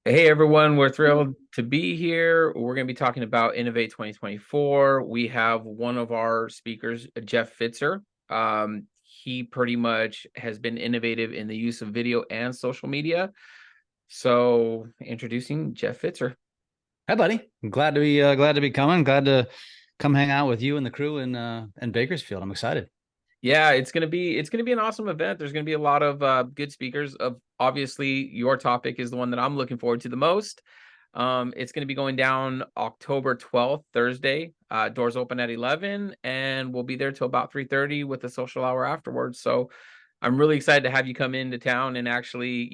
Hey everyone, we're thrilled to be here. We're going to be talking about Innovate 2024. We have one of our speakers, Jeff Pfitzer. He pretty much has been innovative in the use of video and social media. So, introducing Jeff Pfitzer. Hi, buddy. I'm glad to be coming. Glad to come hang out with you and the crew in Bakersfield. I'm excited. Yeah, it's gonna be an awesome event. There's gonna be a lot of good speakers. Of obviously, your topic is the one that I'm looking forward to the most. It's going to be going down October 12th, Thursday. Doors open at 11, and we'll be there till about 3:30 with a social hour afterwards. So I'm really excited to have you come into town and actually,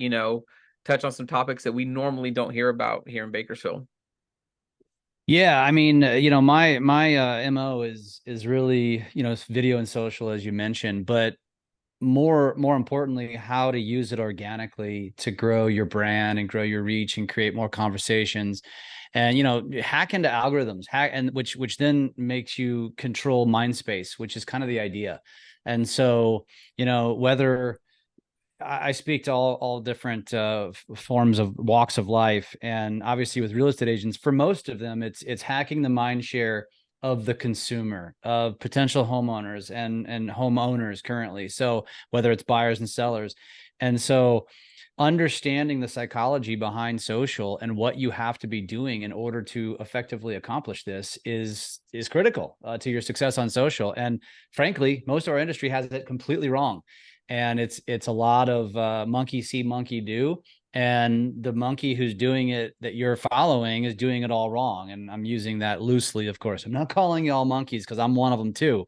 touch on some topics that we normally don't hear about here in Bakersfield. Yeah, I mean, my MO is really, it's video and social as you mentioned, but more importantly, how to use it organically to grow your brand and grow your reach and create more conversations. And hack into algorithms, hack and which then makes you control mind space, which is kind of the idea. And so, whether I speak to all different forms of walks of life, and obviously with real estate agents, for most of them, it's hacking the mind share of the consumer, of potential homeowners and homeowners currently. So whether it's buyers and sellers, and so understanding the psychology behind social and what you have to be doing in order to effectively accomplish this is critical to your success on social. And frankly, most of our industry has it completely wrong, and it's a lot of monkey see monkey do, and the monkey who's doing it that you're following is doing it all wrong. And I'm using that loosely, of course. I'm not calling you all monkeys because I'm one of them too,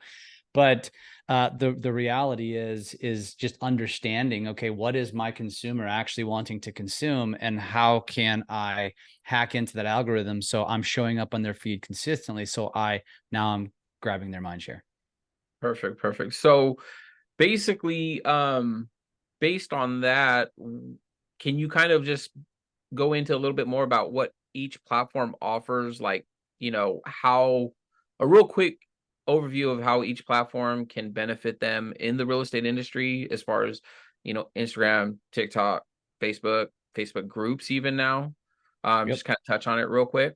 but the reality is just understanding, okay, what is my consumer actually wanting to consume, and how can I hack into that algorithm so I'm showing up on their feed consistently, so I'm grabbing their mind share. Perfect, perfect. So basically, based on that, can you kind of just go into a little bit more about what each platform offers, like, how a real quick overview of how each platform can benefit them in the real estate industry as far as, Instagram, TikTok, Facebook groups even now. Just Yep. kind of touch on it real quick.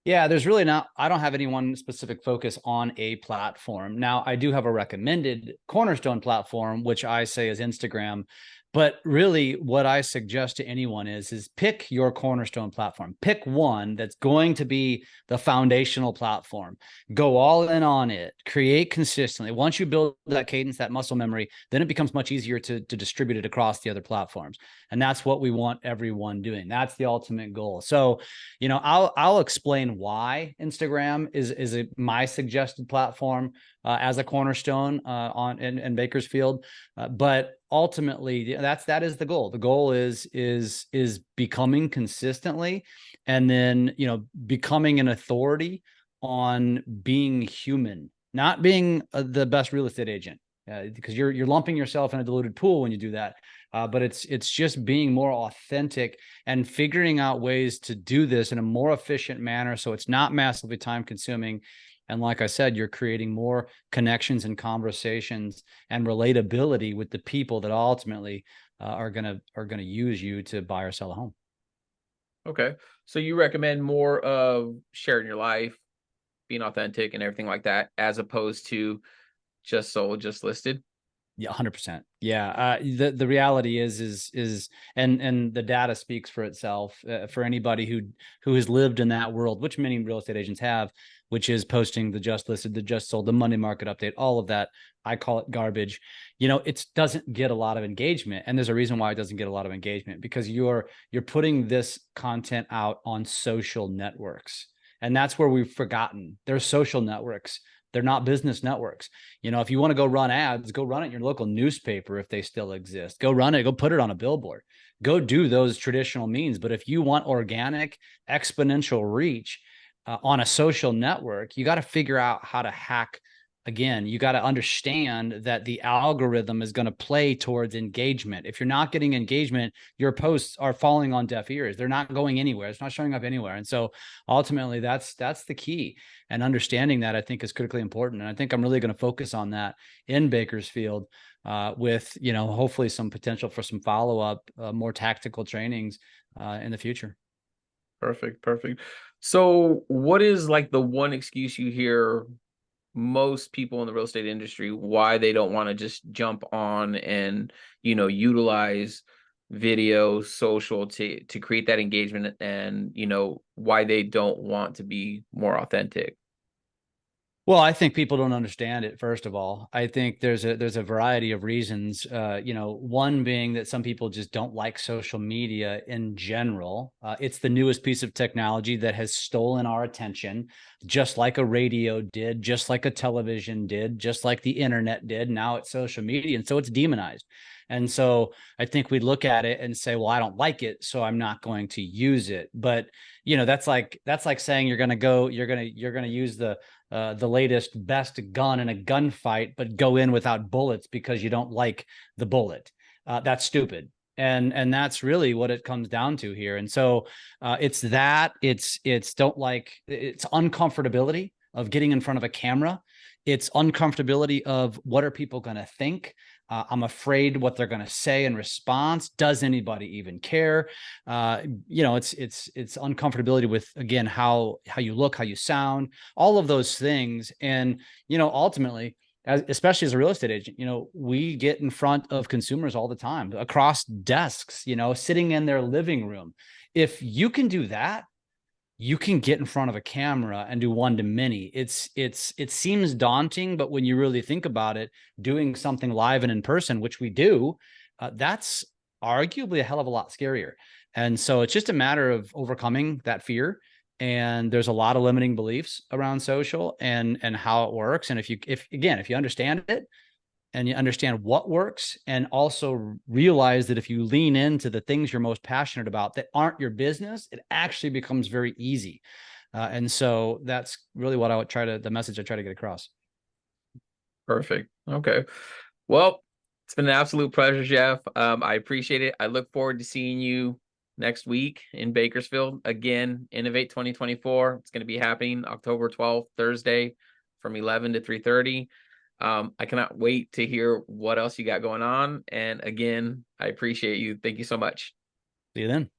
Yeah, there's really not, I don't have any one specific focus on a platform. Now, I do have a recommended cornerstone platform, which I say is Instagram. But really, what I suggest to anyone is pick your cornerstone platform. Pick one that's going to be the foundational platform. Go all in on it. Create consistently. Once you build that cadence, that muscle memory, then it becomes much easier to distribute it across the other platforms. And that's what we want everyone doing. That's the ultimate goal. So, I'll explain why Instagram is my suggested platform as a cornerstone on in Bakersfield. But ultimately, that is the goal. The goal is becoming consistently, and then becoming an authority on being human, not being the best real estate agent, because you're lumping yourself in a diluted pool when you do that. But it's just being more authentic and figuring out ways to do this in a more efficient manner, so it's not massively time consuming. And like I said, you're creating more connections and conversations and relatability with the people that ultimately are gonna use you to buy or sell a home. Okay. So you recommend more of sharing your life, being authentic and everything like that, as opposed to just sold, just listed. Yeah, 100%. Yeah. The reality is, and the data speaks for itself, for anybody who has lived in that world, which many real estate agents have, which is posting the just listed, the just sold, the Monday market update, all of that. I call it garbage. It doesn't get a lot of engagement, and there's a reason why it doesn't get a lot of engagement, because you're putting this content out on social networks, and that's where we've forgotten. There's social networks. They're not business networks. If you want to go run ads, go run it in your local newspaper if they still exist. Go run it, go put it on a billboard. Go do those traditional means. But if you want organic, exponential reach on a social network, you got to figure out how to hack. Again, you got to understand that the algorithm is going to play towards engagement. If you're not getting engagement, your posts are falling on deaf ears. They're not going anywhere. It's not showing up anywhere. And so ultimately that's the key. And understanding that, I think, is critically important. And I think I'm really going to focus on that in Bakersfield, with hopefully some potential for some follow-up, more tactical trainings in the future. Perfect, perfect. So what is like the one excuse you hear most people in the real estate industry why they don't want to just jump on and, utilize video, social to create that engagement, and, why they don't want to be more authentic? Well, I think people don't understand it. First of all, I think there's a variety of reasons. One being that some people just don't like social media in general. It's the newest piece of technology that has stolen our attention, just like a radio did, just like a television did, just like the internet did. Now it's social media, and so it's demonized. And so I think we look at it and say, "Well, I don't like it, so I'm not going to use it." But that's like saying you're gonna use the latest best gun in a gunfight, but go in without bullets because you don't like the bullet. That's stupid. And that's really what it comes down to here. And so it's don't like it's uncomfortability of getting in front of a camera. It's uncomfortability of what are people going to think. I'm afraid what they're going to say in response. Does anybody even care? It's uncomfortability with, again, how you look, how you sound, all of those things. And ultimately, especially as a real estate agent, we get in front of consumers all the time across desks, sitting in their living room. If you can do that, you can get in front of a camera and do one to many. It seems daunting, but when you really think about it, doing something live and in person, which we do, that's arguably a hell of a lot scarier. And so it's just a matter of overcoming that fear. And there's a lot of limiting beliefs around social and how it works. And if you understand it, and you understand what works, and also realize that if you lean into the things you're most passionate about that aren't your business, it actually becomes very easy. And so that's really what the message I try to get across. Perfect. Okay. Well, it's been an absolute pleasure, Jeff. I appreciate it. I look forward to seeing you next week in Bakersfield. Again, Innovate 2024. It's going to be happening October 12th, Thursday from 11 to 3:30. I cannot wait to hear what else you got going on. And again, I appreciate you. Thank you so much. See you then.